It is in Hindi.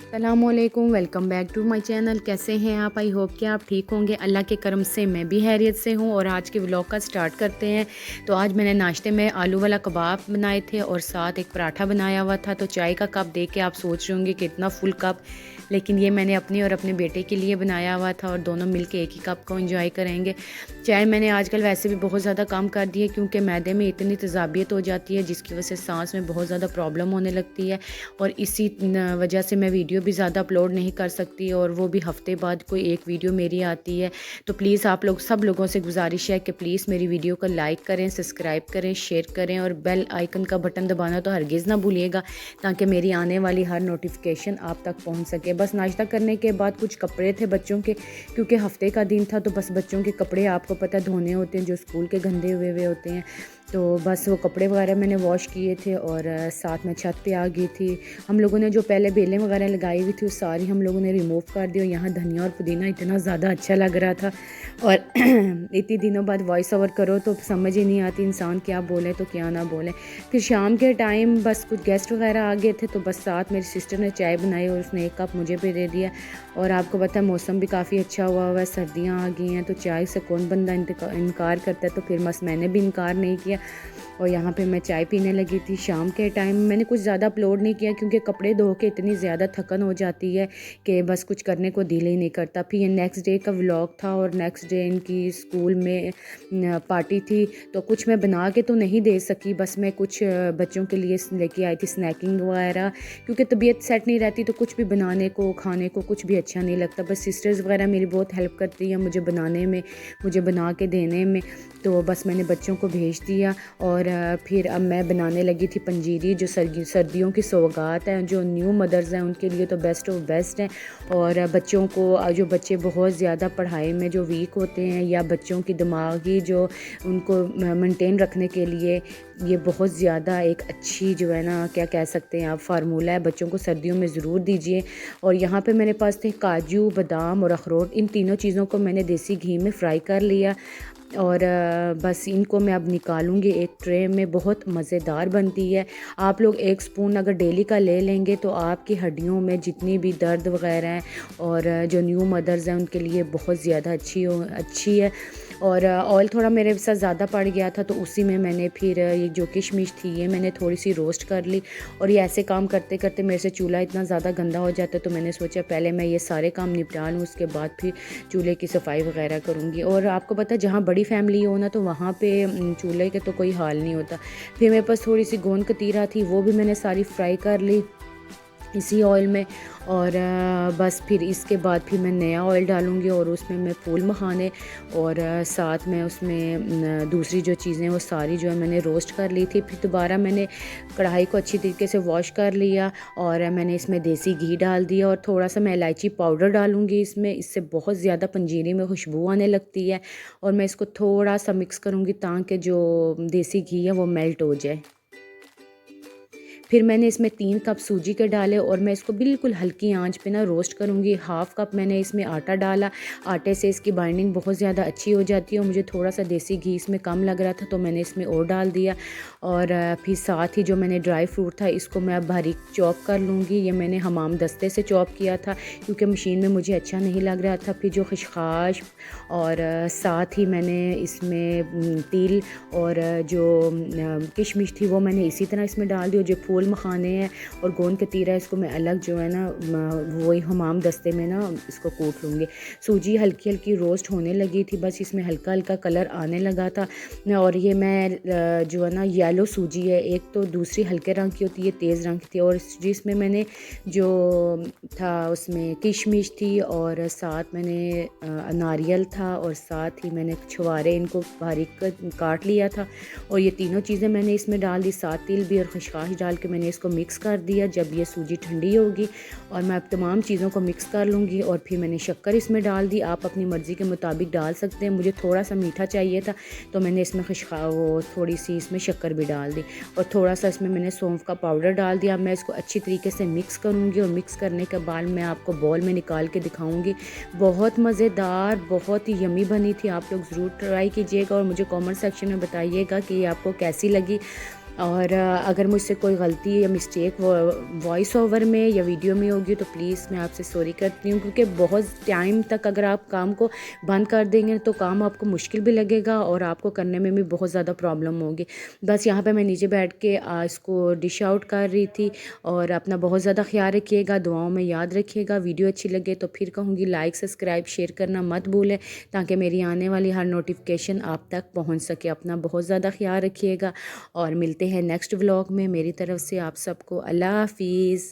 अस्सलामुअलैकुम, welcome back to my channel. कैसे हैं आप? आई होप कि आप ठीक होंगे। अल्लाह के करम से मैं भी खैरियत से हूं और आज के व्लॉग का स्टार्ट करते हैं। तो आज मैंने नाश्ते में आलू वाला कबाब बनाए थे और साथ एक पराठा बनाया हुआ था। तो चाय का कप देख के आप सोच रहे होंगे कि इतना फुल कप, लेकिन ये मैंने अपने और अपने बेटे के लिए बनाया हुआ था और दोनों मिल के एक ही कप को एंजॉय करेंगे। चाय मैंने आजकल वैसे भी बहुत ज़्यादा कम कर दी है क्योंकि मैदे में इतनी तेज़ाबियत हो जाती है जिसकी वजह से सांस में बहुत ज़्यादा प्रॉब्लम होने लगती है और इसी वजह से मैं वीडियो भी ज़्यादा अपलोड नहीं कर सकती और वो भी हफ़्ते बाद कोई एक वीडियो मेरी आती है। तो प्लीज़ आप लोग सब लोगों से गुजारिश है कि प्लीज़ मेरी वीडियो को लाइक करें, सब्सक्राइब करें, शेयर करें और बेल आइकन का बटन दबाना तो हरगिज़ ना भूलिएगा ताकि मेरी आने वाली हर नोटिफिकेशन आप तक पहुंच सके। बस नाश्ता करने के बाद कुछ कपड़े थे बच्चों के, क्योंकि हफ़्ते का दिन था तो बस बच्चों के कपड़े आपको पता धोने होते हैं जो स्कूल के गंदे हुए हुए होते हैं। तो बस वो कपड़े वगैरह मैंने वॉश किए थे और साथ में छत पे आ गई थी। हम लोगों ने जो पहले बेलें वगैरह लगाई हुई थी वो सारी हम लोगों ने रिमूव कर दी और यहाँ धनिया और पुदीना इतना ज़्यादा अच्छा लग रहा था और इतनी दिनों बाद वॉइस ओवर करो तो समझ ही नहीं आती इंसान क्या बोले तो क्या ना बोले। फिर शाम के टाइम बस कुछ गेस्ट वगैरह आ गए थे तो बस साथ मेरी सिस्टर ने चाय बनाई और उसने एक कप मुझे भी दे दिया। और आपको पता है मौसम भी काफ़ी अच्छा हुआ है, सर्दियाँ आ गई हैं तो चाय से कौन बंदा इनकार करता है, तो फिर बस मैंने भी इनकार नहीं किया और यहाँ पे मैं चाय पीने लगी थी। शाम के टाइम मैंने कुछ ज़्यादा अपलोड नहीं किया क्योंकि कपड़े धो के इतनी ज़्यादा थकन हो जाती है कि बस कुछ करने को दिल ही नहीं करता। फिर ये नेक्स्ट डे का व्लॉग था और नेक्स्ट डे इनकी स्कूल में पार्टी थी तो कुछ मैं बना के तो नहीं दे सकी, बस मैं कुछ बच्चों के लिए लेके आई थी स्नैकिंग वगैरह, क्योंकि तबीयत सेट नहीं रहती तो कुछ भी बनाने को खाने को कुछ भी अच्छा नहीं लगता। बस सिस्टर्स वगैरह मेरी बहुत हेल्प करती हैं मुझे बनाने में, मुझे बना के देने में, तो बस मैंने बच्चों को भेज दिया। और फिर अब मैं बनाने लगी थी पंजीरी, जो सर्दियों की सौगात है, जो न्यू मदर्स हैं उनके लिए तो बेस्ट ऑफ बेस्ट है। और बच्चों को, जो बच्चे बहुत ज़्यादा पढ़ाई में जो वीक होते हैं या बच्चों की दिमागी जो उनको मेंटेन रखने के लिए ये बहुत ज़्यादा एक अच्छी जो है ना क्या कह सकते हैं आप फार्मूला है, बच्चों को सर्दियों में ज़रूर दीजिए। और यहाँ पे मेरे पास थे काजू, बादाम और अखरोट, इन तीनों चीज़ों को मैंने देसी घी में फ्राई कर लिया और बस इनको मैं अब निकालूंगी एक ट्रे में। बहुत मज़ेदार बनती है। आप लोग एक स्पून अगर डेली का ले लेंगे तो आपकी हड्डियों में जितनी भी दर्द वगैरह हैं और जो न्यू मदर्स हैं उनके लिए बहुत ज़्यादा अच्छी है। और ऑयल थोड़ा मेरे साथ ज़्यादा पड़ गया था तो उसी में मैंने फिर ये जो किशमिश थी ये मैंने थोड़ी सी रोस्ट कर ली। और ये ऐसे काम करते करते मेरे से चूल्हा इतना ज़्यादा गंदा हो जाता है तो मैंने सोचा पहले मैं ये सारे काम निपटा लूँ, उसके बाद फिर चूल्हे की सफाई वगैरह करूँगी। और आपको पता है जहाँ बड़ी फैमिली हो ना तो वहाँ पे चूल्हे के तो कोई हाल नहीं होता। फिर मेरे पास थोड़ी सी गोंद कतीरा थी वो भी मैंने सारी फ्राई कर ली इसी ऑयल में। और बस फिर इसके बाद फिर मैं नया ऑयल डालूँगी और उसमें मैं फूल मखाने और साथ में उसमें दूसरी जो चीज़ें वो सारी जो है मैंने रोस्ट कर ली थी। फिर दोबारा मैंने कढ़ाई को अच्छी तरीके से वॉश कर लिया और मैंने इसमें देसी घी डाल दिया और थोड़ा सा मैं इलायची पाउडर डालूँगी इसमें, इससे बहुत ज़्यादा पंजीरी में खुशबू आने लगती है। और मैं इसको थोड़ा सा मिक्स करूँगी ताकि जो देसी घी है वो मेल्ट हो जाए। फिर मैंने इसमें 3 कप सूजी के डाले और मैं इसको बिल्कुल हल्की आंच पे ना रोस्ट करूँगी। हाफ़ कप मैंने इसमें आटा डाला, आटे से इसकी बाइंडिंग बहुत ज़्यादा अच्छी हो जाती है और मुझे थोड़ा सा देसी घी इसमें कम लग रहा था तो मैंने इसमें और डाल दिया। और फिर साथ ही जो मैंने ड्राई फ्रूट था इसको मैं अब बारीक चॉप कर लूँगी। ये मैंने हमाम दस्ते से चॉप किया था क्योंकि मशीन में मुझे अच्छा नहीं लग रहा था। फिर जो खशखाश और साथ ही मैंने इसमें तिल और जो किशमिश थी वो मैंने इसी तरह इसमें डाल दी। और जो फूल मखाने हैं और गोंद कतीरा इसको मैं अलग जो है ना वही हमाम दस्ते में ना इसको कूट लूँगी। सूजी हल्की हल्की रोस्ट होने लगी थी, बस इसमें हल्का हल्का कलर आने लगा था। और ये मैं जो है ना येलो सूजी है, एक तो दूसरी हल्के रंग की होती है तेज़ रंग की थी। और जिसमें मैंने जो था उसमें किशमिश थी और साथ मैंने नारियल था और साथ ही मैंने छुआरे इनको बारीक काट लिया था और ये तीनों चीज़ें मैंने इसमें डाल दी, साथ तिल भी और खशखाश डाल के मैंने इसको मिक्स कर दिया। जब ये सूजी ठंडी होगी और मैं अब तमाम चीज़ों को मिक्स कर लूँगी और फिर मैंने शक्कर इसमें डाल दी। आप अपनी मर्ज़ी के मुताबिक डाल सकते हैं, मुझे थोड़ा सा मीठा चाहिए था तो मैंने इसमें वो थोड़ी सी इसमें शक्कर भी डाल दी और थोड़ा सा इसमें मैंने सौंफ का पाउडर डाल दिया। मैं इसको अच्छी तरीके से मिक्स करूँगी और मिक्स करने के बाद मैं आपको बॉल में निकाल के दिखाऊँगी। बहुत मज़ेदार, बहुत ही यमी बनी थी। आप लोग ज़रूर ट्राई कीजिएगा और मुझे कमेंट सेक्शन में बताइएगा कि ये आपको कैसी लगी। और अगर मुझसे कोई गलती या मिस्टेक वॉइस ओवर में या वीडियो में होगी तो प्लीज़ मैं आपसे सॉरी करती हूँ, क्योंकि बहुत टाइम तक अगर आप काम को बंद कर देंगे तो काम आपको मुश्किल भी लगेगा और आपको करने में भी बहुत ज़्यादा प्रॉब्लम होगी। बस यहाँ पे मैं नीचे बैठ के इसको डिश आउट कर रही थी। और अपना बहुत ज़्यादा ख्याल रखिएगा, दुआओं में याद रखिएगा। वीडियो अच्छी लगे तो फिर कहूँगी लाइक सब्सक्राइब शेयर करना मत भूलें, ताकि मेरी आने वाली हर नोटिफिकेशन आप तक पहुँच सके। अपना बहुत ज़्यादा ख्याल रखिएगा और मिलते हैं नेक्स्ट व्लॉग में। मेरी तरफ से आप सबको अल्लाह हाफिज़।